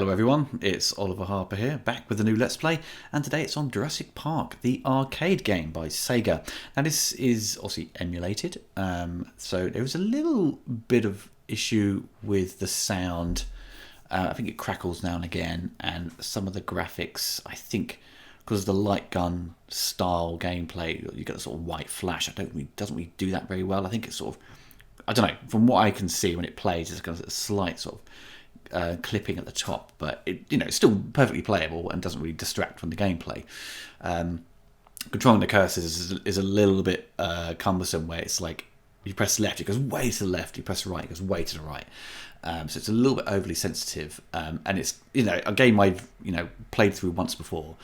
Hello everyone, it's Oliver Harper here, back with a new Let's Play, and today it's on Jurassic Park, the arcade game by SEGA. Now this is obviously emulated, so there was a little bit of issue with the sound. I think it crackles now and again, and some of the graphics, I think, because of the light gun style gameplay, you get a sort of white flash. It doesn't really do that very well. I think it's sort of, I don't know, from what I can see when it plays, it's got a slight sort of clipping at the top, but it's still perfectly playable and doesn't really distract from the gameplay. Controlling the cursors is a little bit cumbersome, where it's like you press left, it goes way to the left, you press right, it goes way to the right. So it's a little bit overly sensitive, and it's a game I've played through once before,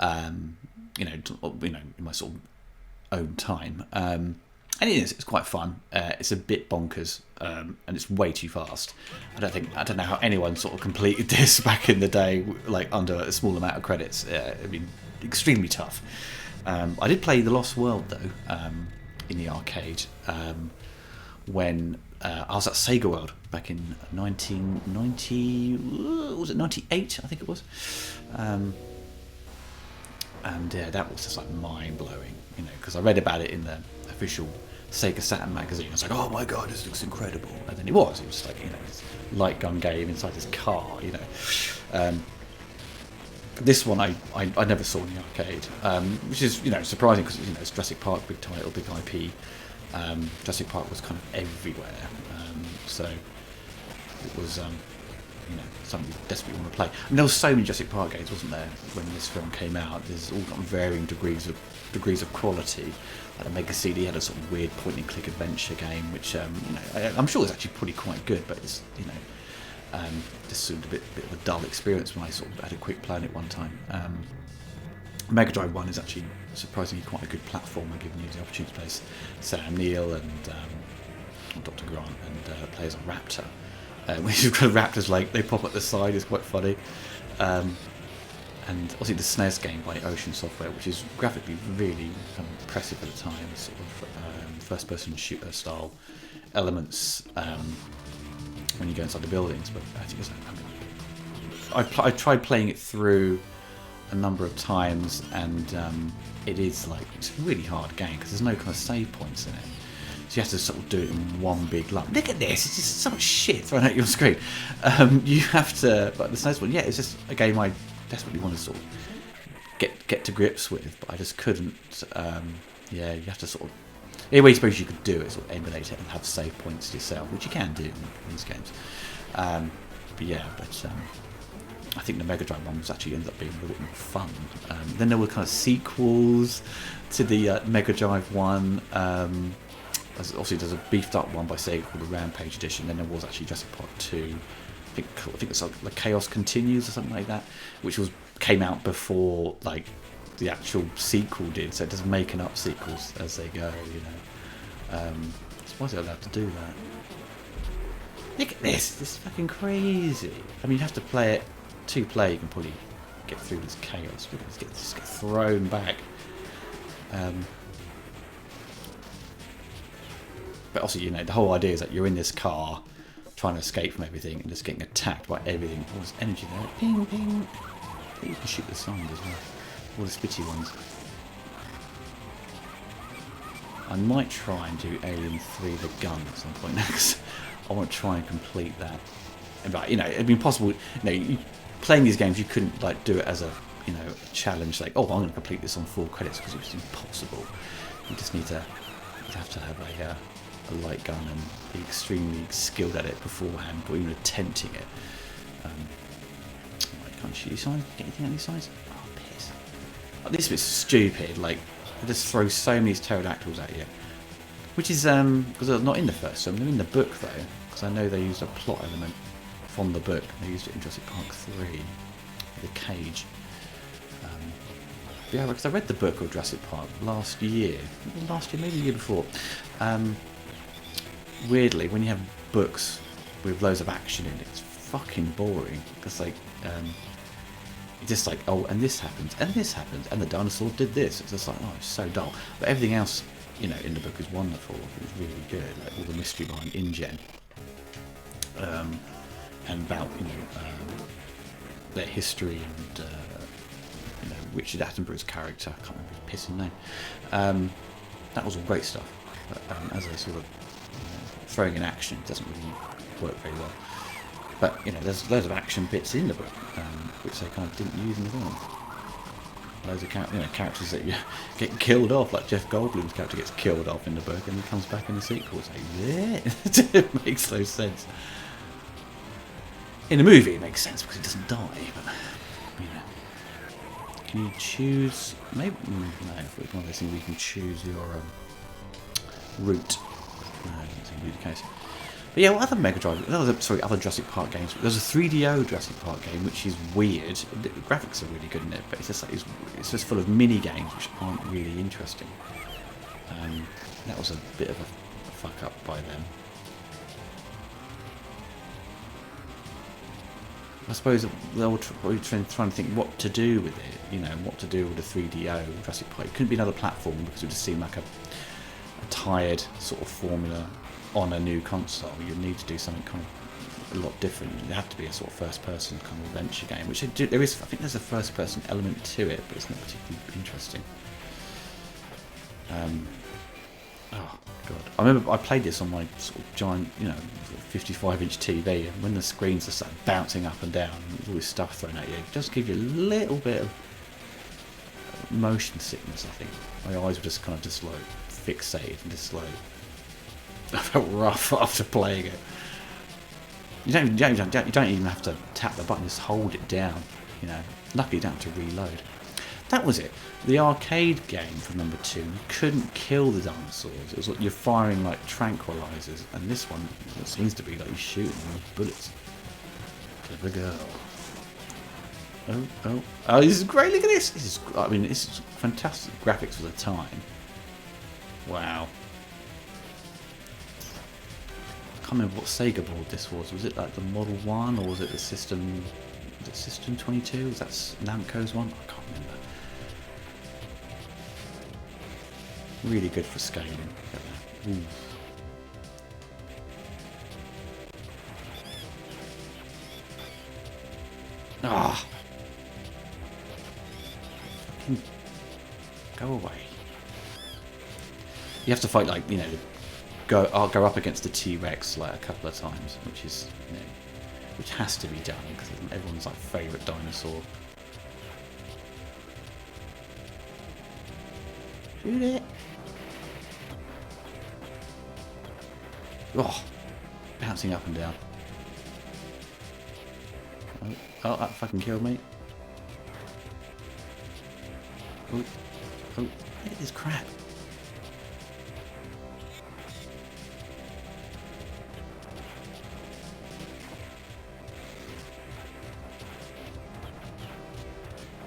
in my sort of own time. And it's quite fun. It's a bit bonkers, and it's way too fast. I don't know how anyone sort of completed this back in the day, like under a small amount of credits. I mean, extremely tough. I did play The Lost World though, in the arcade, when I was at SEGA World back in 1990. Was it 98? I think it was. And that was just like mind blowing, because I read about it in the official Sega Saturn magazine. I was like, oh my god, this looks incredible. And then it was like, this light gun game inside this car, This one I never saw in the arcade, which is, surprising, because, it's Jurassic Park, big title, big IP. Jurassic Park was kind of everywhere. So it was, something you desperately want to play. I mean, there were so many Jurassic Park games, wasn't there, when this film came out? There's all got varying degrees of quality. Like the Mega CD had a sort of weird point-and-click adventure game, which I'm sure is actually pretty quite good, but it's just seemed a bit of a dull experience when I sort of had a quick play on it one time. Mega Drive 1 is actually surprisingly quite a good platformer, giving you the opportunity to play Sam Neill and Dr. Grant and play as a raptor. When you've got raptors, like, they pop at the side, it's quite funny. And obviously the SNES game by Ocean Software, which is graphically really impressive at the time, sort of first-person shooter style elements when you go inside the buildings. But I think I tried playing it through a number of times, and it's a really hard game because there's no kind of save points in it. So you have to sort of do it in one big lump. Look at this, it's just so much shit thrown at your screen. You have to, but the SNES one, it's just a game I desperately want to sort of get to grips with, but I just couldn't. You have to sort of, the way I suppose you could do it, sort of emulate it and have save points yourself, which you can do in these games. I think the Mega Drive one was actually ended up being a little bit more fun. Then there were kind of sequels to the Mega Drive one. Obviously, there's a beefed up one by Sega called the Rampage Edition. Then there was actually Jurassic Park 2. I think it's like Chaos Continues or something like that, which came out before like the actual sequel did. So it does making up sequels as they go. Why is it allowed to do that? Look at this! This is fucking crazy. I mean, you have to play it. 2-player, you can probably get through this chaos. Just get thrown back. But also, the whole idea is that you're in this car trying to escape from everything and just getting attacked by everything. All this energy there. Ping, ping. I think you can shoot the sound as well. All the spitty ones. I might try and do Alien 3 The Gun at some point next. I want to try and complete that. But, it'd be impossible. Playing these games, you couldn't do it as a challenge. Like, I'm going to complete this on 4 credits, because it's impossible. You just you'd have to have a light gun and be extremely skilled at it beforehand, or even attempting it. Can't shoot these sides? Get anything on these sides? Oh, piss. This bit's stupid. Like, they just throw so many pterodactyls at you. Which is, because they're not in the first film, they're in the book though. Because I know they used a plot element from the book. They used it in Jurassic Park 3, the cage. Because I read the book of Jurassic Park last year, maybe the year before. Weirdly, when you have books with loads of action in it, it's fucking boring. Because it's just like, and this happens, and this happens, and the dinosaur did this. It's just like, it's so dull. But everything else, in the book is wonderful. It was really good. Like all the mystery behind InGen. And about their history and you know, Richard Attenborough's character. I can't remember his pissing name. That was all great stuff. But as a sort of throwing in action, it doesn't really work very well. But you know, there's loads of action bits in the book, which they kind of didn't use in the film. Loads of characters that you get killed off, like Jeff Goldblum's character gets killed off in the book, and he comes back in the sequel. It's like, yeah, it makes no sense. In the movie, it makes sense because he doesn't die. But you know, can you choose? Maybe no. It's one of those things where you can choose your route. No, I don't think it'd be the case. But yeah, what other Mega Drive? Other Jurassic Park games. There's a 3DO Jurassic Park game, which is weird. The graphics are really good in it, but it's just like it's just full of mini games which aren't really interesting. That was a bit of a fuck up by them. I suppose they were probably trying to think what to do with it. You know, what to do with a 3DO Jurassic Park. It couldn't be another platform because it would just seem like a tired sort of formula on a new console. You need to do something kind of a lot different. It had to be a sort of first-person kind of adventure game, which there is. I think there's a first-person element to it, but it's not particularly interesting. Oh god! I remember I played this on my sort of giant, 55-inch TV, and when the screens are sort of bouncing up and down, and there's always stuff thrown at you. It does give you a little bit of motion sickness. I think my eyes were just kind of just like fixated and just like. I felt rough after playing it. You don't even have to tap the button; just hold it down. You know, luckily you don't have to reload. That was it. The arcade game from number 2, you couldn't kill the dinosaurs. It was like you're firing like tranquilizers, and this one it seems to be like you're shooting them with bullets. Clever girl. Oh! This is great. Look at this. This is fantastic graphics for the time. Wow. I can't remember what Sega board this was. Was it like the Model 1 or was it the System? Was it System 22? Was that Namco's one? I can't remember. Really good for scaling. Ooh. Ah! Go away. You have to fight like I'll go up against the T-Rex like a couple of times, which is which has to be done because everyone's like favourite dinosaur. Shoot it! Oh, bouncing up and down. Oh, that fucking killed me. Oh, it is crap.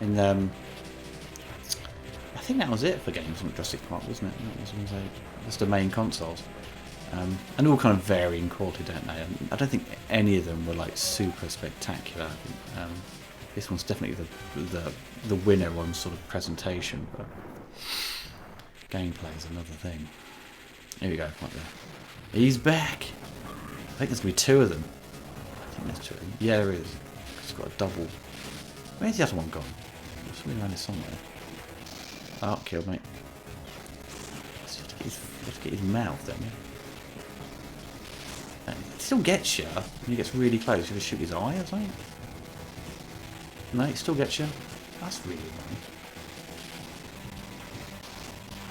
And I think that was it for games on Jurassic Park, wasn't it? That was the main consoles, and all kind of varying quality, don't they? I don't think any of them were like super spectacular. This one's definitely the winner on sort of presentation, but gameplay is another thing. Here we go, right there. He's back. I think there's gonna be 2 of them. I think there's 2 of them. Yeah, there is. It's got a double. Where's the other one gone? It's really around here somewhere. Oh, killed me. You have to get his mouth, don't you? It still gets you when he gets really close. You just shoot his eye or something? No, it still gets you. That's really annoying.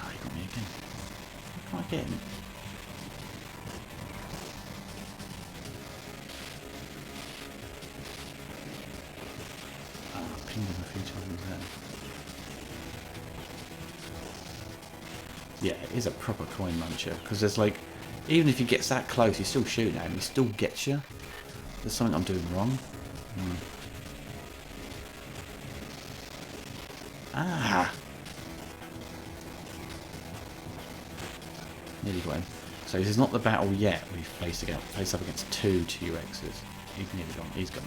Oh, he got me again. How can I get him? Him a few times there. Yeah, it is a proper coin muncher because there's like, even if he gets that close, he's still shooting at him. He still gets you. There's something I'm doing wrong. Ah, nearly got him. So this is not the battle yet. We've faced up against 2 T-Rexes. He's nearly gone. He's gone.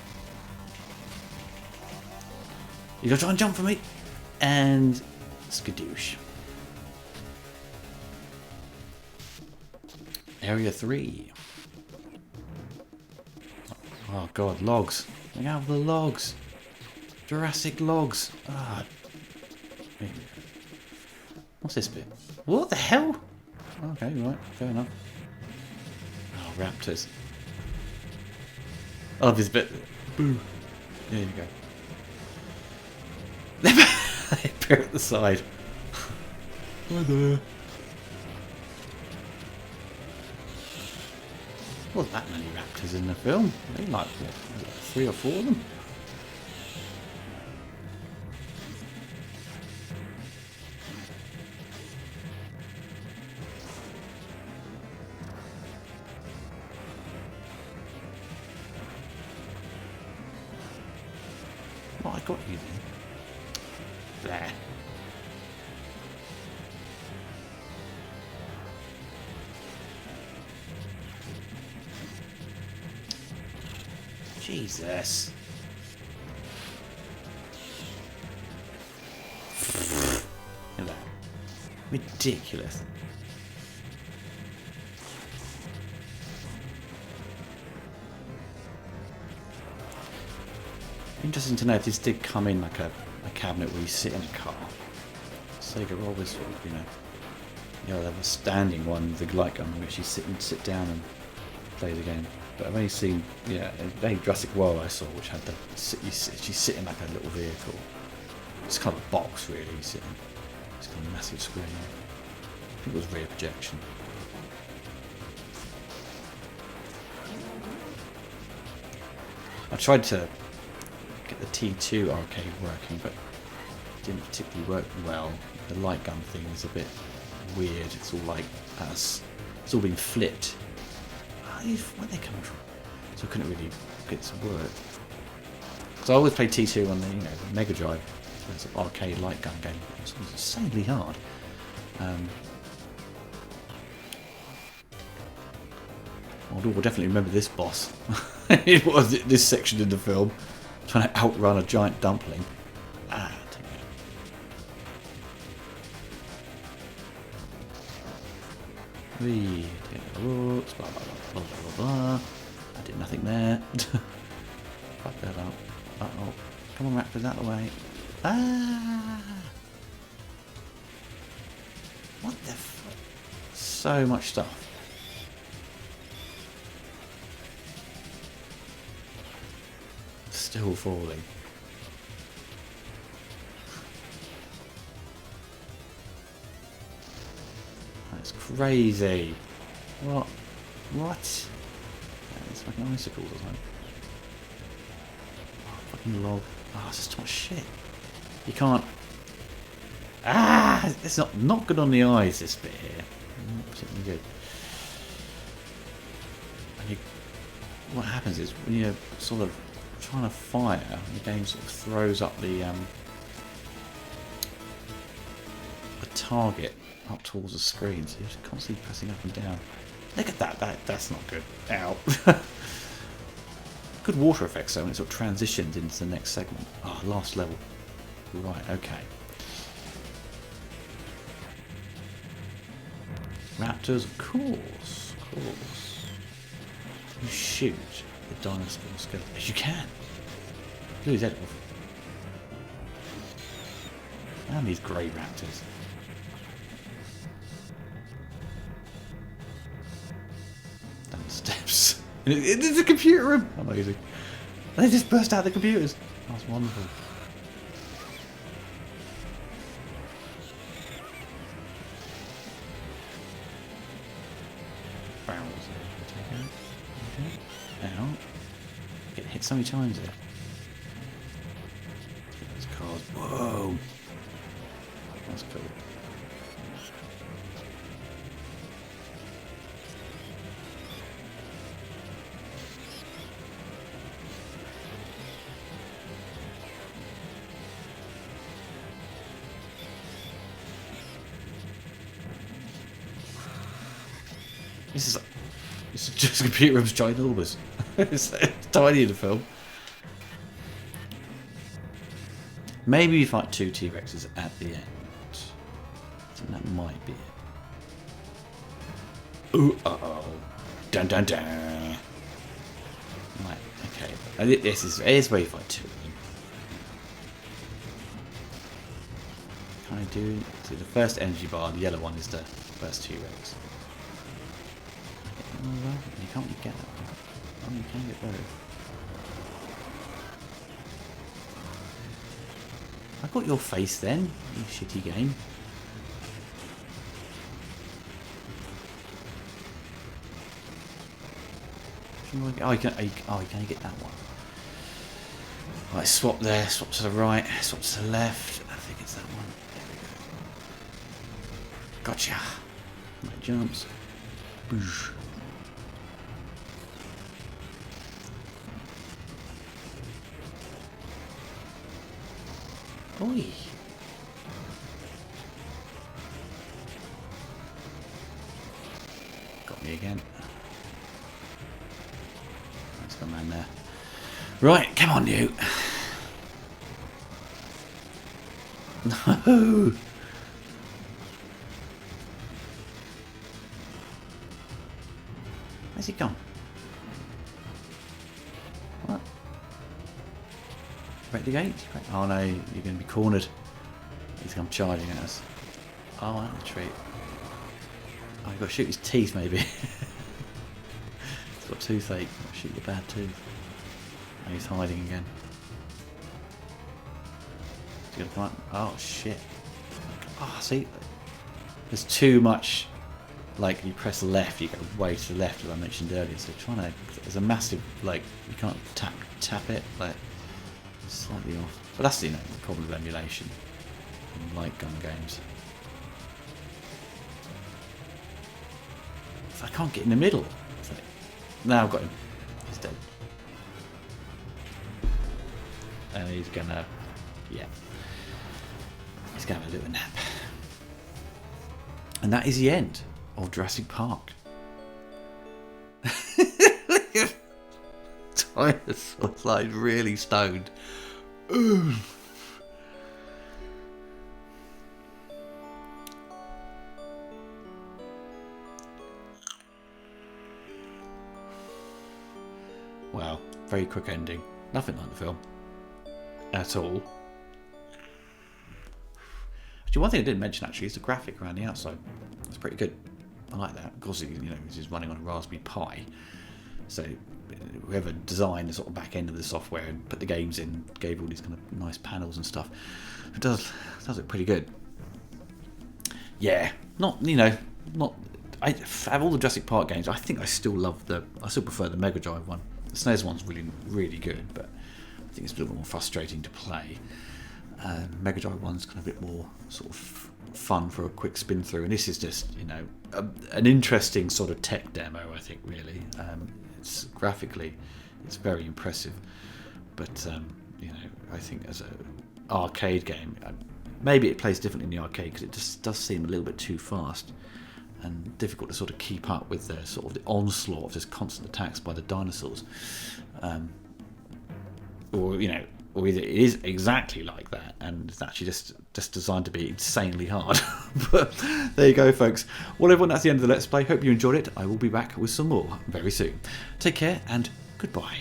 You gotta try and jump for me, and skadoosh. Area 3. Oh god, logs. Look out for the logs. Jurassic logs. Ah. What's this bit? What the hell? Okay, right, fair enough. Oh, raptors. I love this bit. Boo. There you go. They appear at the side. Hi there. Wasn't that many raptors in the film? They like what, 3 or 4 of them. What, I got you then? There. Jesus. Look at that. Ridiculous. Interesting to know if this did come in like a cabinet where you sit in a car. Sega always sort of, they have a standing one, the light gun, which you sit down and play the game. But I've only seen, a Jurassic World I saw, which had you sit in like a little vehicle. It's kind of a box really, you sit in. It's got a massive screen. I think it was rear projection. I tried to get the T2 arcade working, but it didn't particularly work well. The light gun thing is a bit weird. It's all like it's all been flipped. Where are they coming from? So I couldn't really get it to work. Because I always played T2 on the Mega Drive. It's an arcade light gun game. It was insanely hard. We'll definitely remember this boss. It was this section in the film, trying to outrun a giant dumpling. Take it. Oops, blah, blah, blah, blah, blah, blah. I did nothing there. Fuck that up. Uh-oh. Come on, raptors, out of the way. What the fuck? So much stuff. Still falling. That's crazy. What? It's like an icicle or something. Fucking log. It's just too much shit. You can't. It's not good on the eyes, this bit here. Not particularly good. What happens is when you're sort of trying to fire, the game sort of throws up the target up towards the screen, so you're just constantly pressing up and down. Look at that, that's not good. Ow. Good water effects though when it sort of transitions into the next segment. Last level. Right, okay. Raptors, of course. You shoot the dinosaur skeleton as you can. Blew his head off. And these grey raptors. Down the steps. It's a computer room! Amazing. They just burst out the computers. That's wonderful. Barrels there. Take out. Out. Get hit so many times there. Those cars. Whoa! That's cool. This is just a computer room's ginormous. It's tiny in the film. Maybe we fight 2 T-Rexes at the end. I think that might be it. Ooh, uh-oh. Dun dun dun. Right, okay. This is where you fight 2 of them. trying to do? So the first energy bar, the yellow one, is the first T-Rex. You can't really get that one. Oh, you can get both. I got your face then, you shitty game. Oh, you can get that one. Right, swap there, swap to the right, swap to the left. I think it's that one. There we go. Gotcha. Right, jumps. Boosh. Oi. Got me again. Let's go man there. Right, come on you. No. Where's he gone? What? Break the gate? Oh no, you're going to be cornered. He's come charging at us. Oh, that's a treat. Oh, you've got to shoot his teeth maybe. He's got toothache. Shoot your bad tooth. And he's hiding again. He's going to come up. Oh shit. Oh, see? There's too much. Like, you press left, you go way to the left, as I mentioned earlier. So trying to, there's a massive, like, you can't tap it, like, slightly off. But that's, you know, the problem with emulation in light gun games. So I can't get in the middle. So, now I've got him. He's dead. And he's gonna, yeah, he's gonna have a little nap. And that is the end of Jurassic Park. Dinosaurs, like, really stoned. Oof. Wow, very quick ending. Nothing like the film at all. Actually, one thing I didn't mention actually is the graphic around the outside. It's pretty good. I like that. Of course, you know, this is running on a Raspberry Pi, so whoever designed the sort of back end of the software and put the games in gave all these kind of nice panels and stuff. It does look pretty good. Yeah, not, you know, not. I have all the Jurassic Park games. I think I still prefer the Mega Drive one. The SNES one's really good, but I think it's a little more frustrating to play. Mega Drive one's kind of a bit more sort of fun for a quick spin through, and this is just, you know, an interesting sort of tech demo. I think really, it's graphically, it's very impressive, but you know, I think as an arcade game, maybe it plays differently in the arcade because it just does seem a little bit too fast and difficult to sort of keep up with the sort of the onslaught of just constant attacks by the dinosaurs, or you know. Or either it is exactly like that and it's actually just designed to be insanely hard. But there you go, folks. Well, everyone, that's the end of the Let's Play. Hope you enjoyed it. I will be back with some more very soon. Take care and goodbye.